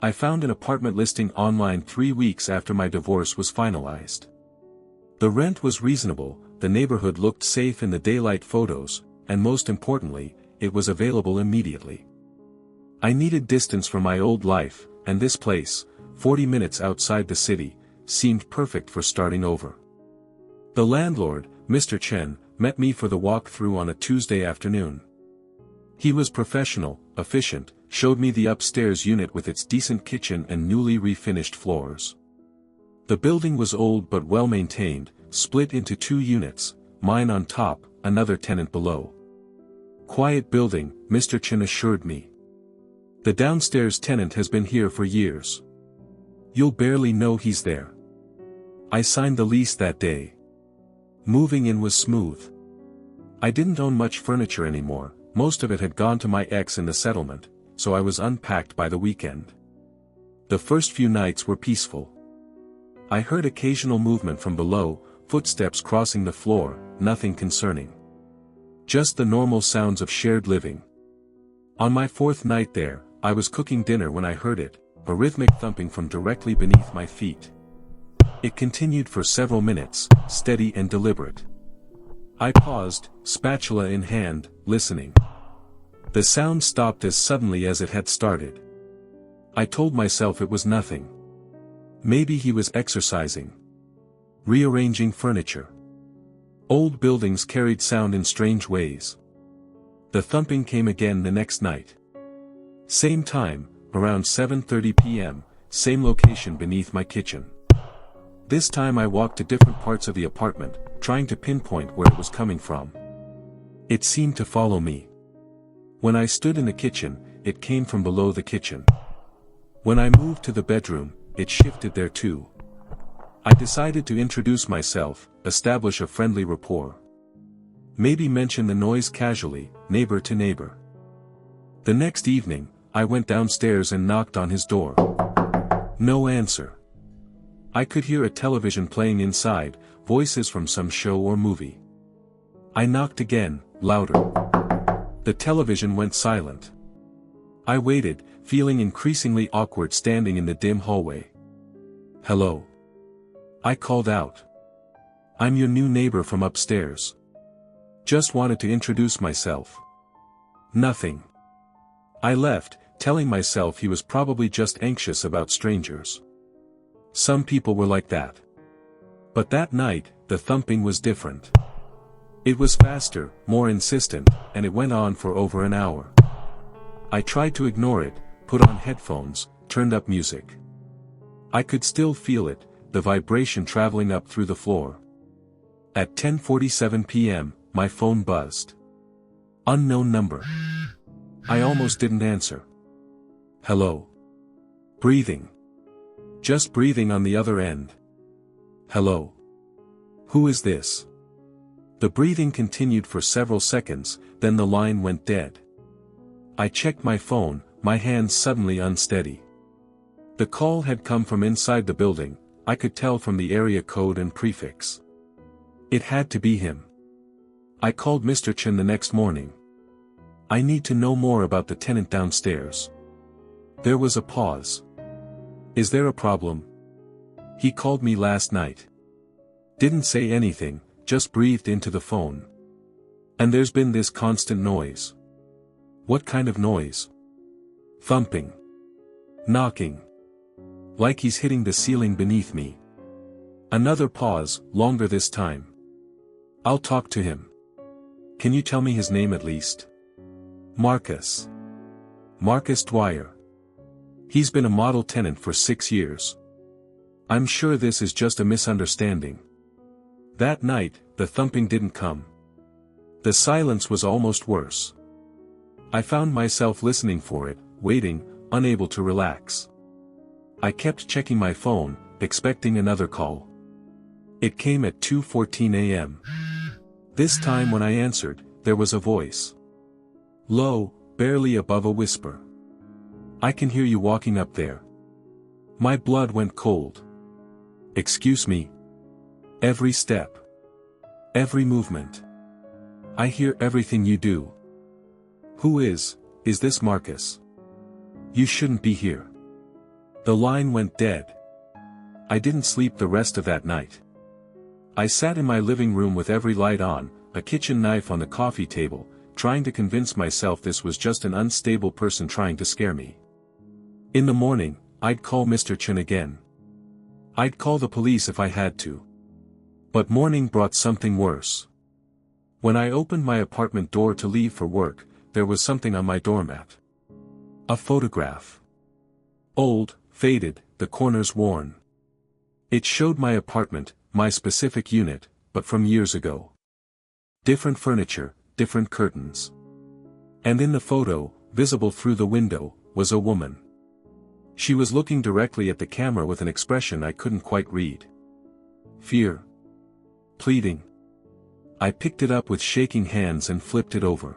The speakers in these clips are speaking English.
I found an apartment listing online 3 weeks after my divorce was finalized. The rent was reasonable, the neighborhood looked safe in the daylight photos, and most importantly, it was available immediately. I needed distance from my old life, and this place, 40 minutes outside the city, seemed perfect for starting over. The landlord, Mr. Chen, met me for the walk-through on a Tuesday afternoon. He was professional, efficient, showed me the upstairs unit with its decent kitchen and newly refinished floors. The building was old but well-maintained, split into 2 units, mine on top, another tenant below. Quiet building, Mr. Chen assured me. The downstairs tenant has been here for years. You'll barely know he's there. I signed the lease that day. Moving in was smooth. I didn't own much furniture anymore, most of it had gone to my ex in the settlement, so I was unpacked by the weekend. The first few nights were peaceful. I heard occasional movement from below, footsteps crossing the floor, nothing concerning. Just the normal sounds of shared living. On my 4th night there, I was cooking dinner when I heard it, a rhythmic thumping from directly beneath my feet. It continued for several minutes, steady and deliberate. I paused, spatula in hand, listening. The sound stopped as suddenly as it had started. I told myself it was nothing. Maybe he was exercising. Rearranging furniture. Old buildings carried sound in strange ways. The thumping came again the next night. Same time, around 7:30 p.m., same location beneath my kitchen. This time I walked to different parts of the apartment, trying to pinpoint where it was coming from. It seemed to follow me. When I stood in the kitchen, it came from below the kitchen. When I moved to the bedroom, it shifted there too. I decided to introduce myself, establish a friendly rapport. Maybe mention the noise casually, neighbor to neighbor. The next evening, I went downstairs and knocked on his door. No answer. I could hear a television playing inside, voices from some show or movie. I knocked again, louder. The television went silent. I waited, feeling increasingly awkward standing in the dim hallway. Hello. I called out. I'm your new neighbor from upstairs. Just wanted to introduce myself. Nothing. I left, telling myself he was probably just anxious about strangers. Some people were like that. But that night, the thumping was different. It was faster, more insistent, and it went on for over an hour. I tried to ignore it, put on headphones, turned up music. I could still feel it, the vibration traveling up through the floor. At 10:47 p.m., my phone buzzed. Unknown number. I almost didn't answer. Hello. Breathing. Just breathing on the other end. Hello. Who is this? The breathing continued for several seconds, then the line went dead. I checked my phone, my hands suddenly unsteady. The call had come from inside the building, I could tell from the area code and prefix. It had to be him. I called Mr. Chen the next morning. I need to know more about the tenant downstairs. There was a pause. Is there a problem? He called me last night. Didn't say anything, just breathed into the phone. And there's been this constant noise. What kind of noise? Thumping. Knocking. Like he's hitting the ceiling beneath me. Another pause, longer this time. I'll talk to him. Can you tell me his name at least? Marcus. Marcus Dwyer. He's been a model tenant for 6 years. I'm sure this is just a misunderstanding. That night, the thumping didn't come. The silence was almost worse. I found myself listening for it, waiting, unable to relax. I kept checking my phone, expecting another call. It came at 2:14 a.m. This time when I answered, there was a voice. Low, barely above a whisper. I can hear you walking up there. My blood went cold. Excuse me. Every step. Every movement. I hear everything you do. Who is this Marcus? You shouldn't be here. The line went dead. I didn't sleep the rest of that night. I sat in my living room with every light on, a kitchen knife on the coffee table, trying to convince myself this was just an unstable person trying to scare me. In the morning, I'd call Mr. Chen again. I'd call the police if I had to. But morning brought something worse. When I opened my apartment door to leave for work, there was something on my doormat. A photograph. Old, faded, the corners worn. It showed my apartment, my specific unit, but from years ago. Different furniture, different curtains. And in the photo, visible through the window, was a woman. She was looking directly at the camera with an expression I couldn't quite read. Fear. Pleading. I picked it up with shaking hands and flipped it over.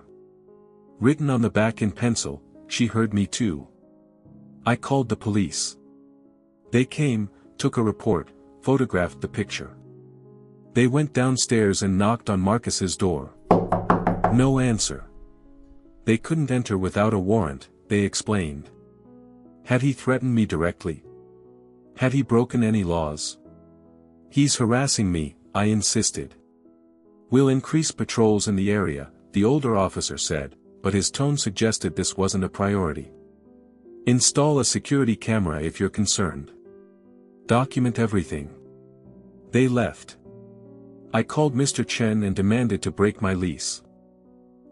Written on the back in pencil, she heard me too. I called the police. They came, took a report, photographed the picture. They went downstairs and knocked on Marcus's door. No answer. They couldn't enter without a warrant, they explained. Had he threatened me directly? Had he broken any laws? He's harassing me, I insisted. We'll increase patrols in the area, the older officer said, but his tone suggested this wasn't a priority. Install a security camera if you're concerned. Document everything. They left. I called Mr. Chen and demanded to break my lease.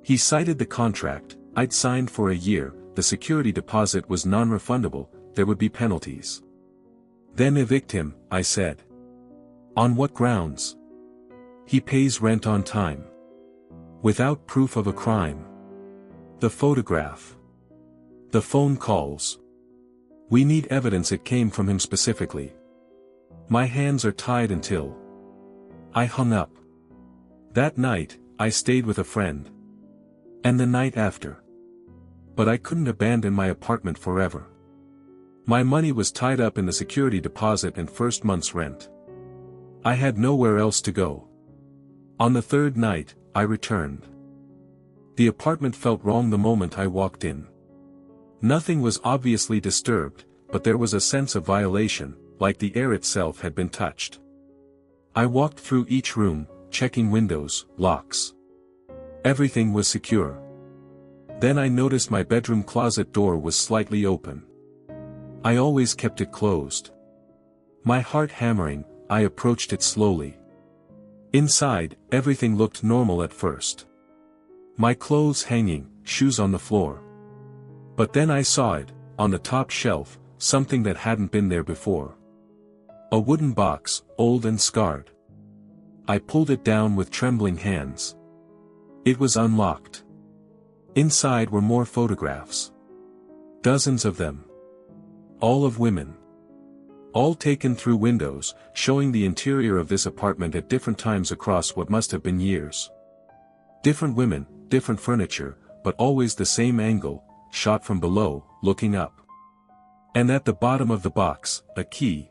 He cited the contract I'd signed for a year, the security deposit was non-refundable, there would be penalties. Then evict him, I said. On what grounds? He pays rent on time. Without proof of a crime. The photograph. The phone calls. We need evidence it came from him specifically. My hands are tied until. I hung up. That night, I stayed with a friend. And the night after. But I couldn't abandon my apartment forever. My money was tied up in the security deposit and first month's rent. I had nowhere else to go. On the third night, I returned. The apartment felt wrong the moment I walked in. Nothing was obviously disturbed, but there was a sense of violation, like the air itself had been touched. I walked through each room, checking windows, locks. Everything was secure. Then I noticed my bedroom closet door was slightly open. I always kept it closed. My heart hammering, I approached it slowly. Inside, everything looked normal at first. My clothes hanging, shoes on the floor. But then I saw it, on the top shelf, something that hadn't been there before. A wooden box, old and scarred. I pulled it down with trembling hands. It was unlocked. Inside were more photographs. Dozens of them. All of women. All taken through windows, showing the interior of this apartment at different times across what must have been years. Different women, different furniture, but always the same angle, shot from below, looking up. And at the bottom of the box, a key.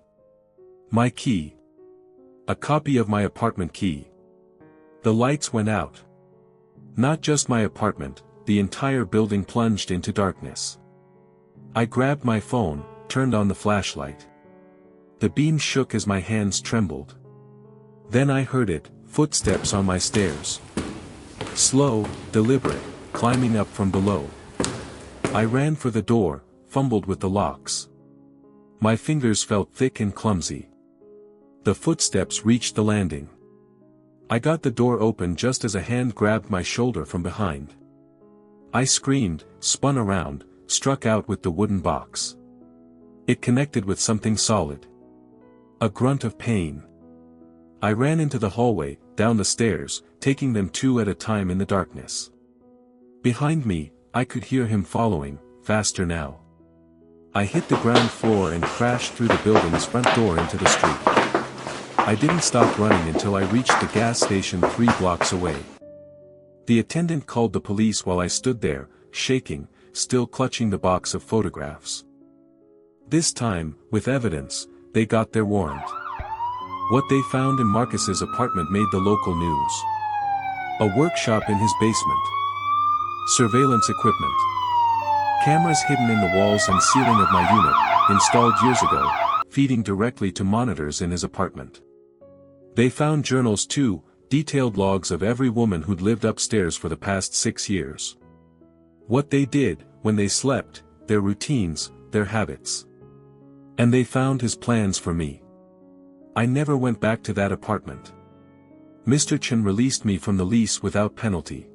My key. A copy of my apartment key. The lights went out. Not just my apartment, the entire building plunged into darkness. I grabbed my phone, turned on the flashlight. The beam shook as my hands trembled. Then I heard it, footsteps on my stairs. Slow, deliberate, climbing up from below. I ran for the door, fumbled with the locks. My fingers felt thick and clumsy. The footsteps reached the landing. I got the door open just as a hand grabbed my shoulder from behind. I screamed, spun around, struck out with the wooden box. It connected with something solid. A grunt of pain. I ran into the hallway, down the stairs, taking them two at a time in the darkness. Behind me, I could hear him following, faster now. I hit the ground floor and crashed through the building's front door into the street. I didn't stop running until I reached the gas station 3 blocks away. The attendant called the police while I stood there, shaking, still clutching the box of photographs. This time, with evidence, they got their warrant. What they found in Marcus's apartment made the local news. A workshop in his basement. Surveillance equipment. Cameras hidden in the walls and ceiling of my unit, installed years ago, feeding directly to monitors in his apartment. They found journals too, detailed logs of every woman who'd lived upstairs for the past 6 years. What they did, when they slept, their routines, their habits. And they found his plans for me. I never went back to that apartment. Mr. Chen released me from the lease without penalty.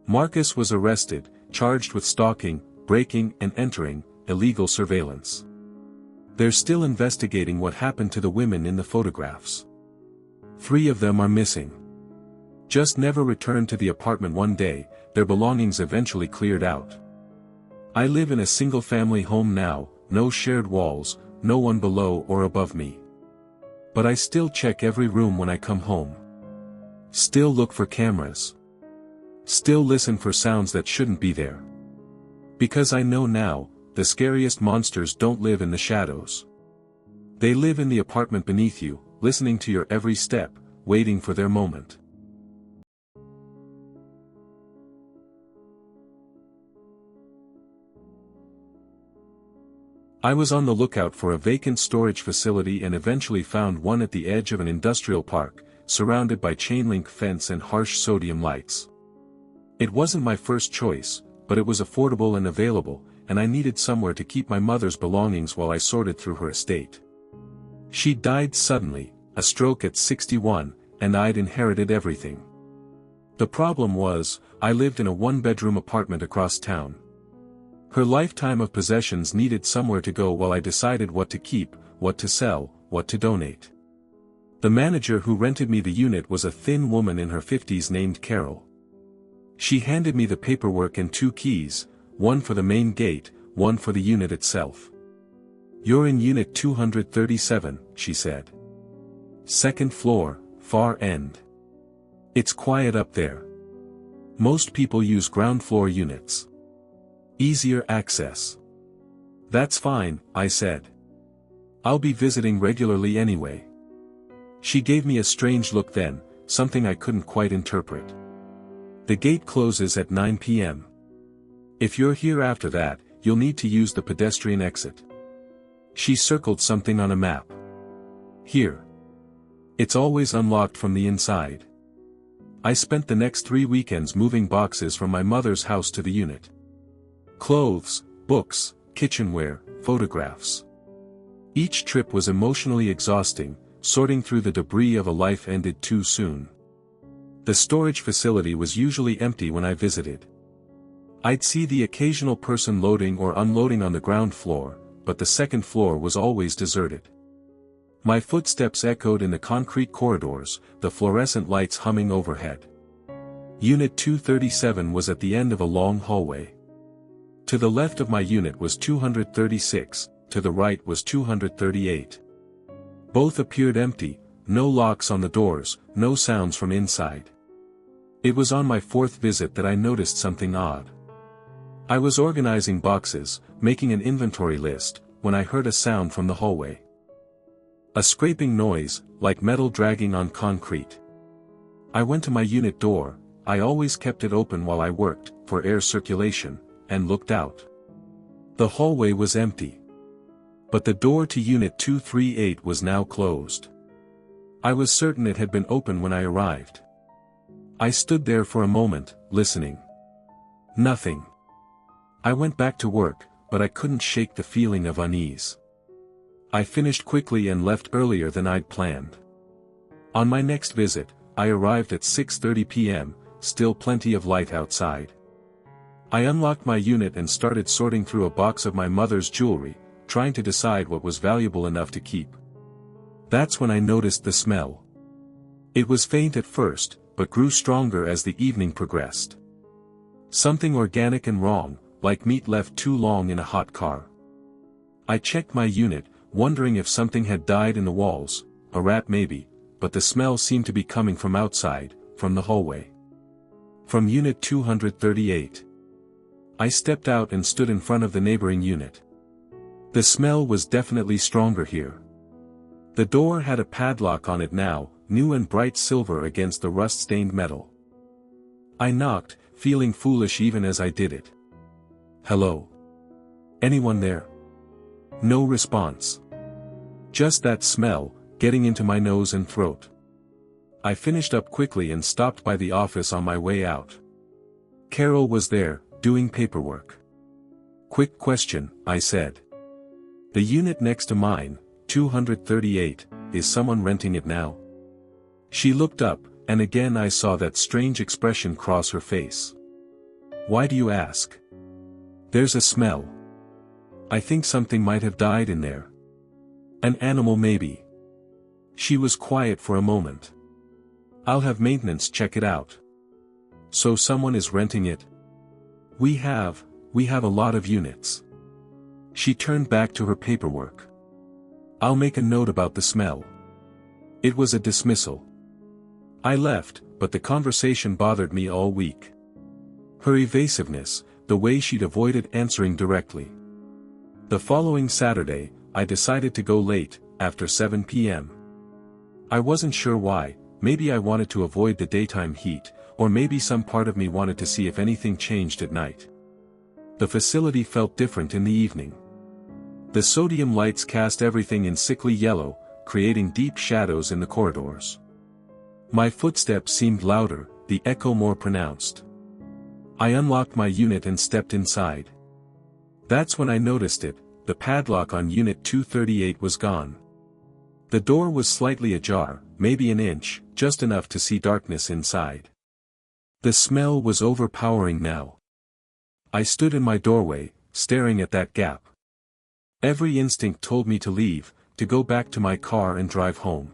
Marcus was arrested, charged with stalking, breaking and entering, illegal surveillance. They're still investigating what happened to the women in the photographs. 3 of them are missing. Just never returned to the apartment one day, their belongings eventually cleared out. I live in a single-family home now, no shared walls, no one below or above me. But I still check every room when I come home. Still look for cameras. Still listen for sounds that shouldn't be there. Because I know now, the scariest monsters don't live in the shadows. They live in the apartment beneath you, listening to your every step, waiting for their moment. I was on the lookout for a vacant storage facility and eventually found one at the edge of an industrial park, surrounded by chain-link fence and harsh sodium lights. It wasn't my first choice, but it was affordable and available, and I needed somewhere to keep my mother's belongings while I sorted through her estate. She died suddenly, a stroke at 61, and I'd inherited everything. The problem was, I lived in a 1-bedroom apartment across town. Her lifetime of possessions needed somewhere to go while I decided what to keep, what to sell, what to donate. The manager who rented me the unit was a thin woman in her 50s named Carol. She handed me the paperwork and 2 keys, one for the main gate, one for the unit itself. "You're in Unit 237, she said. "2nd floor, far end. It's quiet up there. Most people use ground floor units. Easier access." "That's fine," I said. "I'll be visiting regularly anyway." She gave me a strange look then, something I couldn't quite interpret. "The gate closes at 9 p.m. If you're here after that, you'll need to use the pedestrian exit." She circled something on a map. "Here. It's always unlocked from the inside." I spent the next 3 weekends moving boxes from my mother's house to the unit. Clothes, books, kitchenware, photographs. Each trip was emotionally exhausting, sorting through the debris of a life ended too soon. The storage facility was usually empty when I visited. I'd see the occasional person loading or unloading on the ground floor, but the 2nd floor was always deserted. My footsteps echoed in the concrete corridors, the fluorescent lights humming overhead. Unit 237 was at the end of a long hallway. To the left of my unit was 236, to the right was 238. Both appeared empty, no locks on the doors, no sounds from inside. It was on my 4th visit that I noticed something odd. I was organizing boxes, making an inventory list, when I heard a sound from the hallway. A scraping noise, like metal dragging on concrete. I went to my unit door, I always kept it open while I worked, for air circulation, and looked out. The hallway was empty. But the door to Unit 238 was now closed. I was certain it had been open when I arrived. I stood there for a moment, listening. Nothing. I went back to work, but I couldn't shake the feeling of unease. I finished quickly and left earlier than I'd planned. On my next visit, I arrived at 6:30 p.m., still plenty of light outside. I unlocked my unit and started sorting through a box of my mother's jewelry, trying to decide what was valuable enough to keep. That's when I noticed the smell. It was faint at first, but grew stronger as the evening progressed. Something organic and wrong, like meat left too long in a hot car. I checked my unit, wondering if something had died in the walls, a rat maybe, but the smell seemed to be coming from outside, from the hallway. From Unit 238. I stepped out and stood in front of the neighboring unit. The smell was definitely stronger here. The door had a padlock on it now, new and bright silver against the rust-stained metal. I knocked, feeling foolish even as I did it. "Hello? Anyone there?" No response. Just that smell, getting into my nose and throat. I finished up quickly and stopped by the office on my way out. Carol was there, doing paperwork. "Quick question," I said. "The unit next to mine, 238, is someone renting it now?" She looked up, and again I saw that strange expression cross her face. "Why do you ask?" "There's a smell. I think something might have died in there. An animal maybe." She was quiet for a moment. "I'll have maintenance check it out." "So someone is renting it?" We have a lot of units." She turned back to her paperwork. "I'll make a note about the smell." It was a dismissal. I left, but the conversation bothered me all week. Her evasiveness, the way she'd avoided answering directly. The following Saturday, I decided to go late, after 7 p.m. I wasn't sure why. Maybe I wanted to avoid the daytime heat, or maybe some part of me wanted to see if anything changed at night. The facility felt different in the evening. The sodium lights cast everything in sickly yellow, creating deep shadows in the corridors. My footsteps seemed louder, the echo more pronounced. I unlocked my unit and stepped inside. That's when I noticed it. The padlock on Unit 238 was gone. The door was slightly ajar, maybe an inch, just enough to see darkness inside. The smell was overpowering now. I stood in my doorway, staring at that gap. Every instinct told me to leave, to go back to my car and drive home.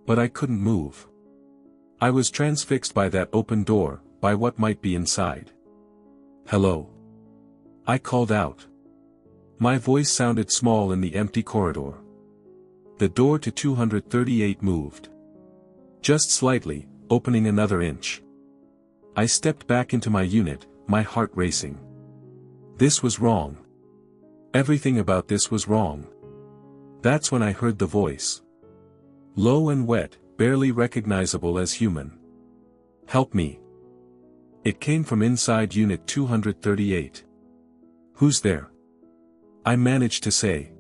But I couldn't move. I was transfixed by that open door, by what might be inside. "Hello?" I called out. My voice sounded small in the empty corridor. The door to 238 moved. Just slightly, opening another inch. I stepped back into my unit, my heart racing. This was wrong. Everything about this was wrong. That's when I heard the voice. Low and wet, barely recognizable as human. "Help me." It came from inside Unit 238. "Who's there?" I managed to say.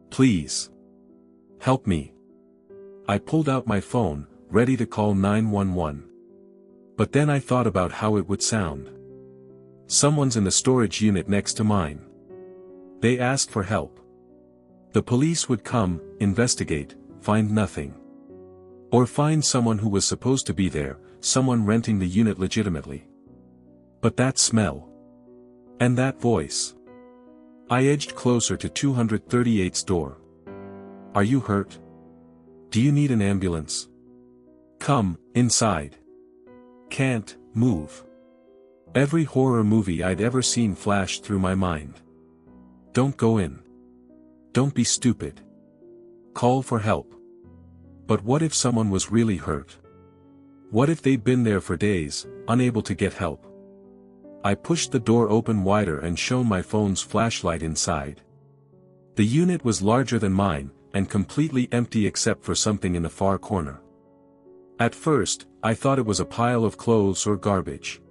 "Please. Help me." I pulled out my phone, ready to call 911. But then I thought about how it would sound. Someone's in the storage unit next to mine. They asked for help. The police would come, investigate, find nothing. Or find someone who was supposed to be there, someone renting the unit legitimately. But that smell. And that voice. I edged closer to 238's door. "Are you hurt? Do you need an ambulance? Come, inside." "Can't move." Every horror movie I'd ever seen flashed through my mind. "Don't go in. Don't be stupid. Call for help." But what if someone was really hurt? What if they'd been there for days, unable to get help? I pushed the door open wider and shone my phone's flashlight inside. The unit was larger than mine, and completely empty except for something in the far corner. At first, I thought it was a pile of clothes or garbage.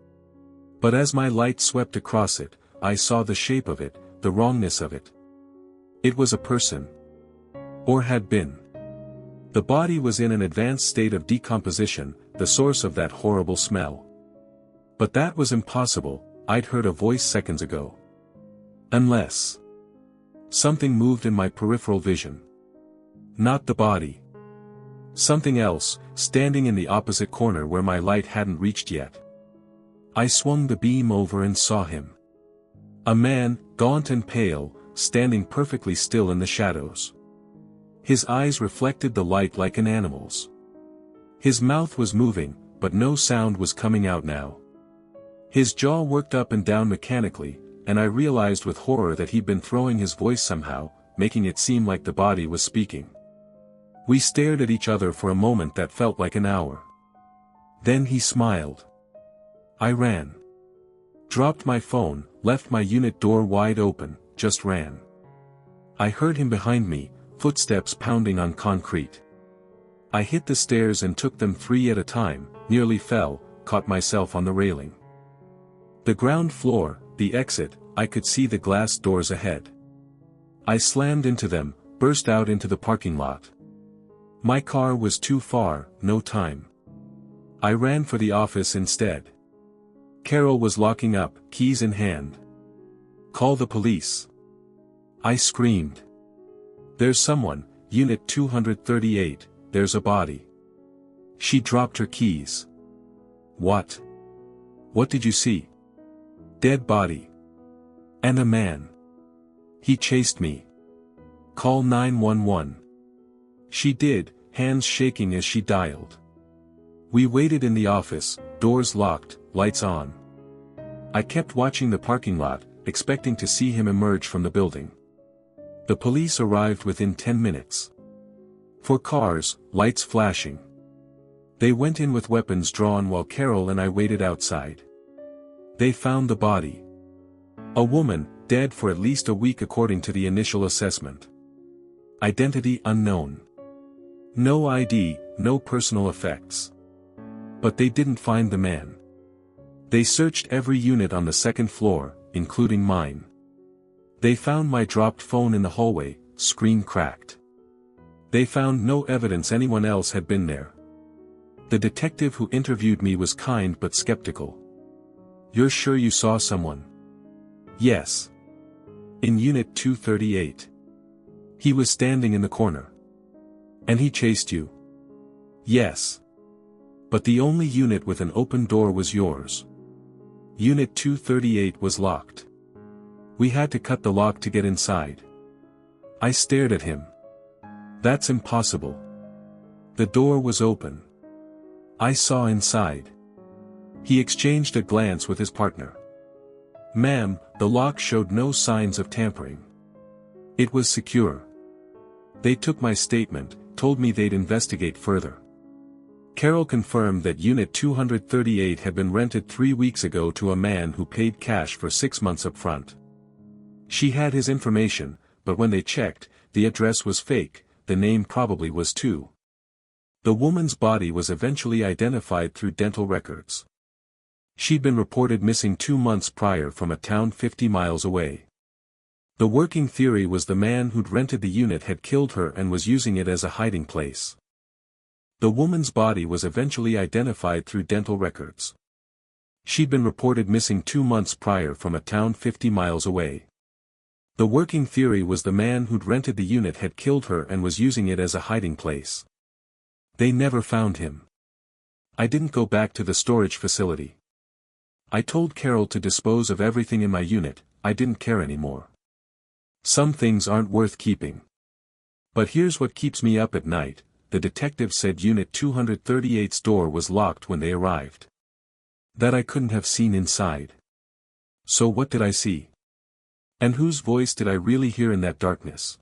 But as my light swept across it, I saw the shape of it, the wrongness of it. It was a person. Or had been. The body was in an advanced state of decomposition, the source of that horrible smell. But that was impossible. I'd heard a voice seconds ago. Unless something moved in my peripheral vision. Not the body. Something else, standing in the opposite corner where my light hadn't reached yet. I swung the beam over and saw him. A man, gaunt and pale, standing perfectly still in the shadows. His eyes reflected the light like an animal's. His mouth was moving, but no sound was coming out now. His jaw worked up and down mechanically, and I realized with horror that he'd been throwing his voice somehow, making it seem like the body was speaking. We stared at each other for a moment that felt like an hour. Then he smiled. I ran. Dropped my phone, left my unit door wide open, just ran. I heard him behind me, footsteps pounding on concrete. I hit the stairs and took them 3 at a time, nearly fell, caught myself on the railing. The ground floor, the exit, I could see the glass doors ahead. I slammed into them, burst out into the parking lot. My car was too far, no time. I ran for the office instead. Carol was locking up, keys in hand. "Call the police." I screamed. "There's someone, Unit 238, there's a body." She dropped her keys. "What? What did you see?" "Dead body. And a man. He chased me." "Call 911. She did, hands shaking as she dialed. We waited in the office, doors locked, lights on. I kept watching the parking lot, expecting to see him emerge from the building. The police arrived within 10 minutes. 4 cars, lights flashing. They went in with weapons drawn while Carol and I waited outside. They found the body. A woman, dead for at least a week according to the initial assessment. Identity unknown. No ID, no personal effects. But they didn't find the man. They searched every unit on the second floor, including mine. They found my dropped phone in the hallway, screen cracked. They found no evidence anyone else had been there. The detective who interviewed me was kind but skeptical. "You're sure you saw someone?" "Yes. In Unit 238. He was standing in the corner." "And he chased you?" "Yes. But the only unit with an open door was yours. Unit 238 was locked. We had to cut the lock to get inside." I stared at him. "That's impossible. The door was open. I saw inside." He exchanged a glance with his partner. "Ma'am, the lock showed no signs of tampering. It was secure. They took my statement, told me they'd investigate further." Carol confirmed that Unit 238 had been rented 3 weeks ago to a man who paid cash for 6 months up front. She had his information, but when they checked, the address was fake, the name probably was too. The woman's body was eventually identified through dental records. She'd been reported missing 2 months prior from a town 50 miles away. The working theory was the man who'd rented the unit had killed her and was using it as a hiding place. The woman's body was eventually identified through dental records. She'd been reported missing 2 months prior from a town 50 miles away. The working theory was the man who'd rented the unit had killed her and was using it as a hiding place. They never found him. I didn't go back to the storage facility. I told Carol to dispose of everything in my unit, I didn't care anymore. Some things aren't worth keeping. But here's what keeps me up at night. The detective said Unit 238's door was locked when they arrived. That I couldn't have seen inside. So what did I see? And whose voice did I really hear in that darkness?